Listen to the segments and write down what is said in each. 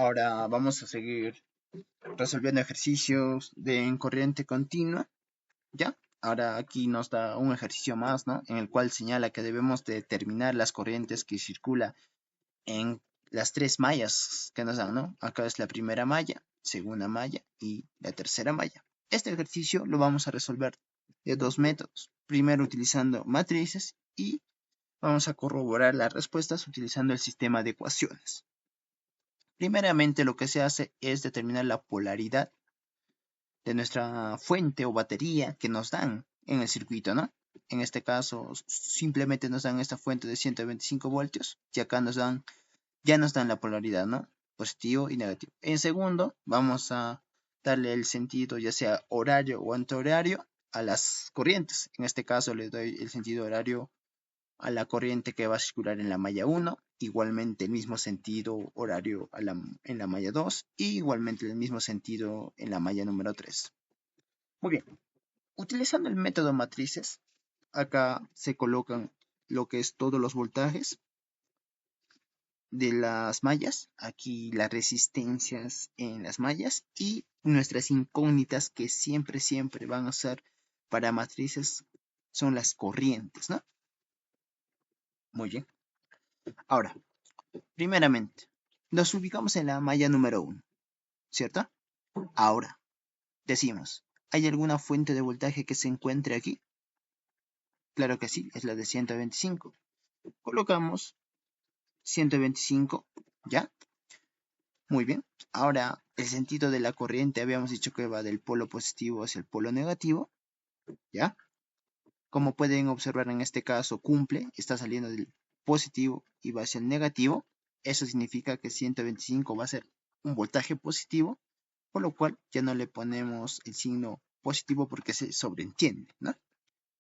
Ahora vamos a seguir resolviendo ejercicios en corriente continua, ¿ya? Ahora aquí nos da un ejercicio más, ¿no? En el cual señala que debemos determinar las corrientes que circula en las tres mallas que nos dan, ¿no? Acá es la primera malla, segunda malla y la tercera malla. Este ejercicio lo vamos a resolver de dos métodos. Primero utilizando matrices y vamos a corroborar las respuestas utilizando el sistema de ecuaciones. Primeramente lo que se hace es determinar la polaridad de nuestra fuente o batería que nos dan en el circuito, ¿no? En este caso simplemente nos dan esta fuente de 125 voltios y acá ya nos dan la polaridad, ¿no? Positivo y negativo. En segundo, vamos a darle el sentido ya sea horario o antihorario a las corrientes. En este caso le doy el sentido horario a la corriente que va a circular en la malla 1, igualmente el mismo sentido horario en la malla 2 y igualmente el mismo sentido en la malla número 3. Muy bien, utilizando el método matrices, acá se colocan lo que es todos los voltajes de las mallas, aquí las resistencias en las mallas y nuestras incógnitas que siempre van a ser para matrices son las corrientes, ¿no? Muy bien. Ahora, primeramente, nos ubicamos en la malla número 1, ¿cierto? Ahora, decimos, ¿hay alguna fuente de voltaje que se encuentre aquí? Claro que sí, es la de 125. Colocamos 125, ¿ya? Muy bien. Ahora, el sentido de la corriente habíamos dicho que va del polo positivo hacia el polo negativo, ¿ya? Como pueden observar en este caso, está saliendo del positivo y va hacia el negativo. Eso significa que 125 va a ser un voltaje positivo, por lo cual ya no le ponemos el signo positivo porque se sobreentiende, ¿no?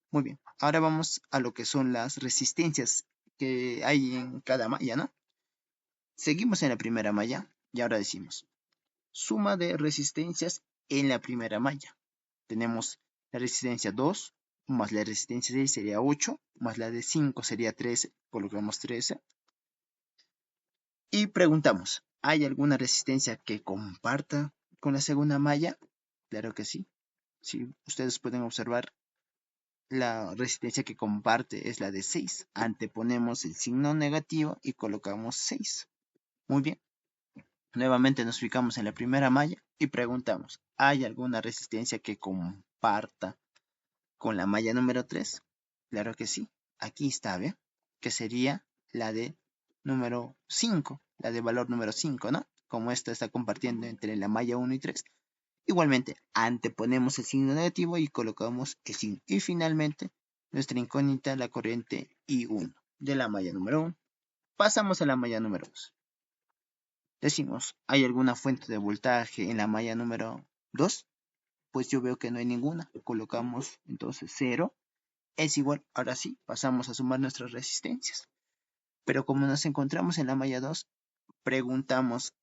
Muy bien, ahora vamos a lo que son las resistencias que hay en cada malla, ¿no? Seguimos en la primera malla y ahora decimos suma de resistencias en la primera malla. Tenemos la resistencia 2 más la resistencia 6 sería 8, más la de 5 sería 13, colocamos 13. Y preguntamos, ¿hay alguna resistencia que comparta con la segunda malla? Claro que sí. Si ustedes pueden observar, la resistencia que comparte es la de 6. Anteponemos el signo negativo y colocamos 6. Muy bien. Nuevamente nos ubicamos en la primera malla y preguntamos, ¿hay alguna resistencia que comparta con la malla número 3? Claro que sí. Aquí está, ¿ve? Que sería la de número 5, la de valor número 5, ¿no? Como esta está compartiendo entre la malla 1 y 3. Igualmente, anteponemos el signo negativo y colocamos el signo. Y finalmente, nuestra incógnita, la corriente I1 de la malla número 1. Pasamos a la malla número 2. Decimos, ¿hay alguna fuente de voltaje en la malla número 2? Pues yo veo que no hay ninguna. Colocamos entonces 0. Es igual, ahora sí, pasamos a sumar nuestras resistencias. Pero como nos encontramos en la malla 2, preguntamos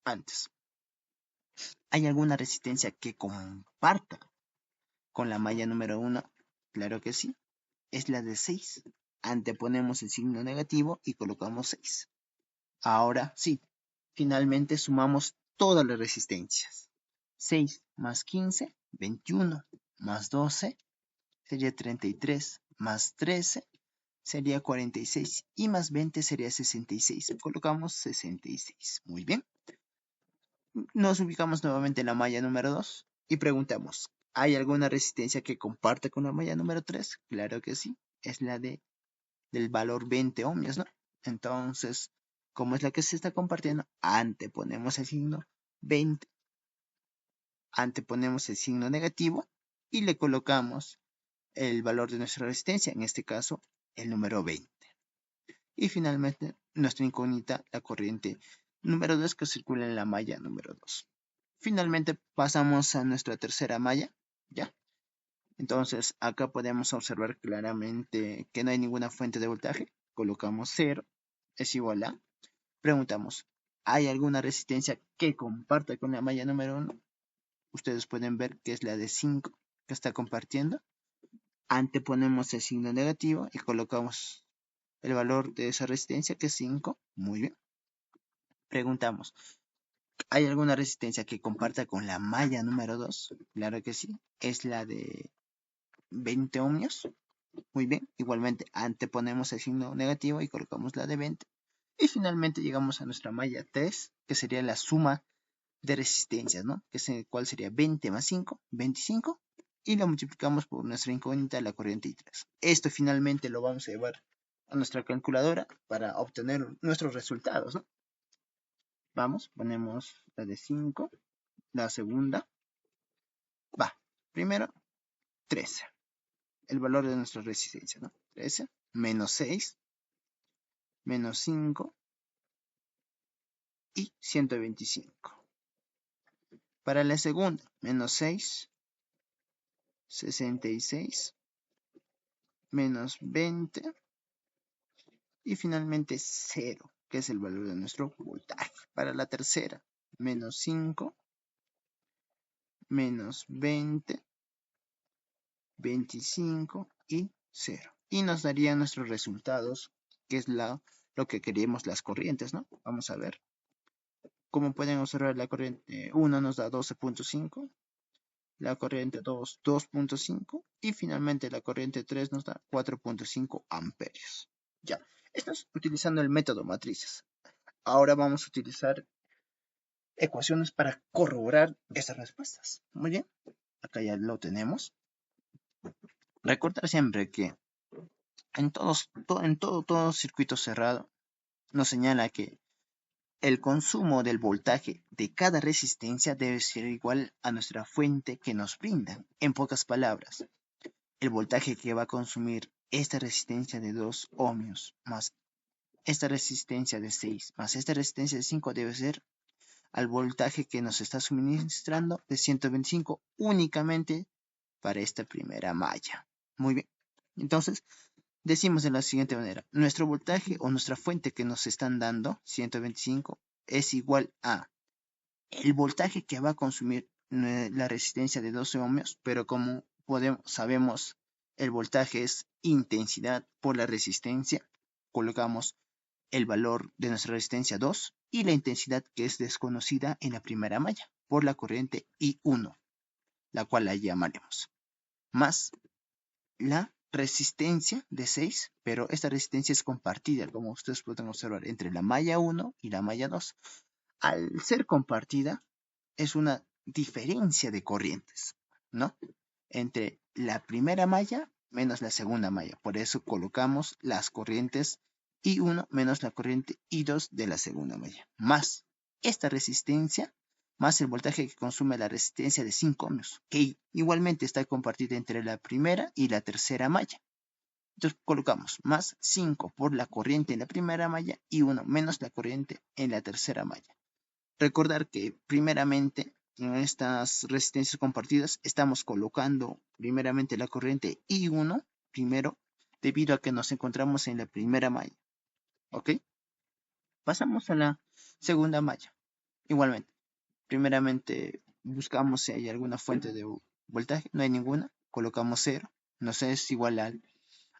antes, ¿hay alguna resistencia que comparta con la malla número 1? Claro que sí, es la de 6. Anteponemos el signo negativo y colocamos 6. Ahora sí, finalmente sumamos todas las resistencias. 6 más 15, 21, más 12, sería 33, más 13, sería 46 y más 20 sería 66. Colocamos 66. Muy bien. Nos ubicamos nuevamente en la malla número 2 y preguntamos, ¿hay alguna resistencia que comparte con la malla número 3? Claro que sí, es la del valor 20 ohmios, ¿no? Entonces, como es la que se está compartiendo, anteponemos el signo 20, anteponemos el signo negativo y le colocamos el valor de nuestra resistencia, en este caso el número 20. Y finalmente nuestra incógnita, la corriente número 2 que circula en la malla número 2. Finalmente pasamos a nuestra tercera malla, ¿ya? Entonces acá podemos observar claramente que no hay ninguna fuente de voltaje. Colocamos 0, es igual a. Preguntamos, ¿hay alguna resistencia que comparta con la malla número 1? Ustedes pueden ver que es la de 5 que está compartiendo. Anteponemos el signo negativo y colocamos el valor de esa resistencia que es 5. Muy bien. Preguntamos, ¿Hay alguna resistencia que comparta con la malla número 2? Claro que sí, es la de 20 ohmios. Muy bien, igualmente anteponemos el signo negativo y colocamos la de 20. Y finalmente llegamos a nuestra malla 3, que sería la suma de resistencias, ¿no? ¿Cuál sería 20 más 5? 25. Y lo multiplicamos por nuestra incógnita, la corriente I3. Esto finalmente lo vamos a llevar a nuestra calculadora para obtener nuestros resultados, ¿no? Vamos, ponemos la de 5, la segunda. Primero 13. El valor de nuestra resistencia, ¿no? 13 menos 6 menos 5 y 125. Para la segunda, menos 6, 66, menos 20 y finalmente 0, que es el valor de nuestro voltaje. Para la tercera, menos 5, menos 20, 25 y 0. Y nos darían nuestros resultados, que es lo que queríamos, las corrientes, ¿no? Vamos a ver. Como pueden observar, la corriente 1 nos da 12.5, la corriente 2, 2.5 y finalmente la corriente 3 nos da 4.5 amperios. Ya, esto es utilizando el método matrices. Ahora vamos a utilizar ecuaciones para corroborar esas respuestas. Muy bien, acá ya lo tenemos. Recordar siempre que en todo circuito cerrado nos señala que el consumo del voltaje de cada resistencia debe ser igual a nuestra fuente que nos brinda. En pocas palabras, el voltaje que va a consumir esta resistencia de 2 ohmios más esta resistencia de 6 más esta resistencia de 5 debe ser al voltaje que nos está suministrando de 125 únicamente para esta primera malla. Muy bien. Entonces, decimos de la siguiente manera. Nuestro voltaje o nuestra fuente que nos están dando, 125, es igual a el voltaje que va a consumir la resistencia de 12 ohmios, pero como sabemos, el voltaje es intensidad por la resistencia, colocamos el valor de nuestra resistencia 2 y la intensidad que es desconocida en la primera malla por la corriente I1, la cual la llamaremos, más la resistencia de 6, pero esta resistencia es compartida, como ustedes pueden observar, entre la malla 1 y la malla 2. Al ser compartida, es una diferencia de corrientes, ¿no? Entre la primera malla menos la segunda malla. Por eso colocamos las corrientes I1 menos la corriente I2 de la segunda malla. Más esta resistencia, más el voltaje que consume la resistencia de 5 ohmios, que igualmente está compartida entre la primera y la tercera malla. Entonces colocamos más 5 por la corriente en la primera malla y 1 menos la corriente en la tercera malla. Recordar que primeramente en estas resistencias compartidas estamos colocando primeramente la corriente I1 primero debido a que nos encontramos en la primera malla. ¿Ok? Pasamos a la segunda malla. Igualmente, primeramente buscamos si hay alguna fuente de voltaje. No hay ninguna. Colocamos 0. Nos es igual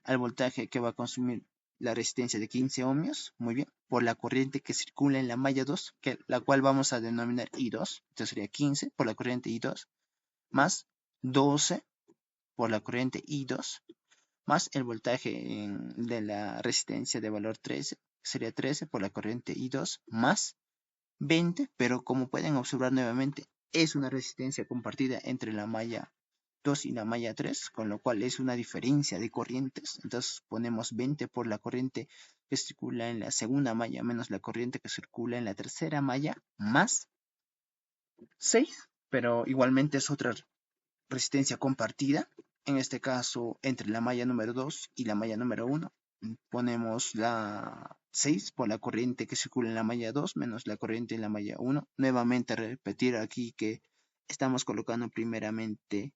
al voltaje que va a consumir la resistencia de 15 ohmios, muy bien, por la corriente que circula en la malla 2, la cual vamos a denominar I2, entonces sería 15 por la corriente I2, más 12 por la corriente I2, más el voltaje de la resistencia de valor 13, sería 13 por la corriente I2, más 20, pero como pueden observar nuevamente, es una resistencia compartida entre la malla 2 y la malla 3, con lo cual es una diferencia de corrientes. Entonces ponemos 20 por la corriente que circula en la segunda malla menos la corriente que circula en la tercera malla, más 6, pero igualmente es otra resistencia compartida, en este caso entre la malla número 2 y la malla número 1. Ponemos la 6 por la corriente que circula en la malla 2 menos la corriente en la malla 1. Nuevamente repetir aquí que estamos colocando primeramente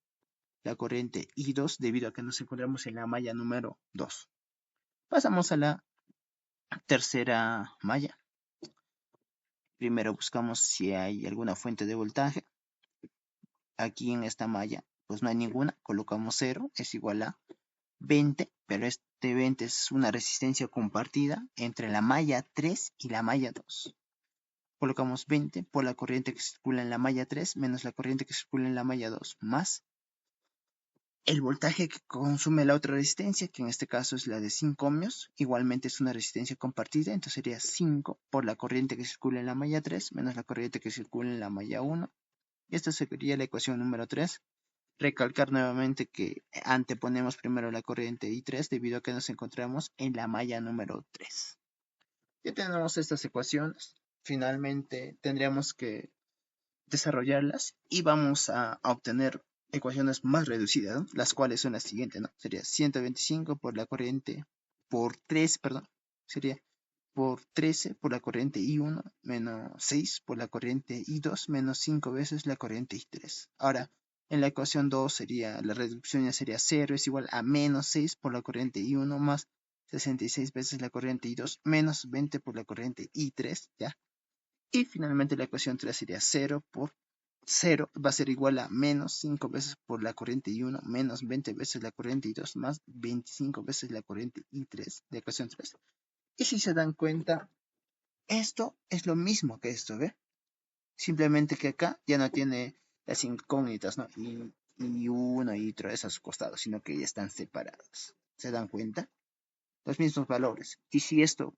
la corriente I2 debido a que nos encontramos en la malla número 2. Pasamos a la tercera malla. Primero buscamos si hay alguna fuente de voltaje. Aquí en esta malla pues no hay ninguna, colocamos 0, es igual a 20, pero este 20 es una resistencia compartida entre la malla 3 y la malla 2. colocamos 20 por la corriente que circula en la malla 3 menos la corriente que circula en la malla 2 más el voltaje que consume la otra resistencia, que en este caso es la de 5 ohmios, igualmente es una resistencia compartida, entonces sería 5 por la corriente que circula en la malla 3 menos la corriente que circula en la malla 1. Y esta sería la ecuación número 3. Recalcar nuevamente que anteponemos primero la corriente I3 debido a que nos encontramos en la malla número 3. Ya tenemos estas ecuaciones, finalmente tendríamos que desarrollarlas y vamos a obtener ecuaciones más reducidas, ¿no? Las cuales son las siguientes, ¿no? Sería 125 por la corriente por 3, perdón, sería por 13 por la corriente I1 menos 6 por la corriente I2 menos 5 veces la corriente I3. Ahora, en la ecuación 2 sería, la reducción ya sería 0 es igual a menos 6 por la corriente I1 más 66 veces la corriente I2 menos 20 por la corriente I3, ¿ya? Y finalmente la ecuación 3 sería 0 por 0 va a ser igual a menos 5 veces por la corriente I1 menos 20 veces la corriente I2 más 25 veces la corriente I3 de ecuación 3. Y si se dan cuenta, esto es lo mismo que esto, ¿ve? Simplemente que acá ya no tiene las incógnitas, ¿no? Y uno y otro a sus costados, sino que ya están separados. ¿Se dan cuenta? Los mismos valores. Y si esto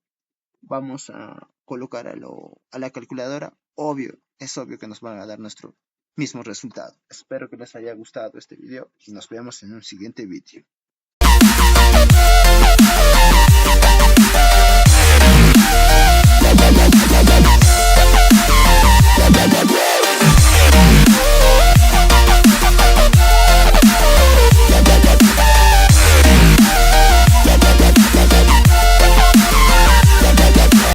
vamos a colocar a la calculadora, es obvio que nos van a dar nuestro mismo resultado. Espero que les haya gustado este video y nos vemos en un siguiente video.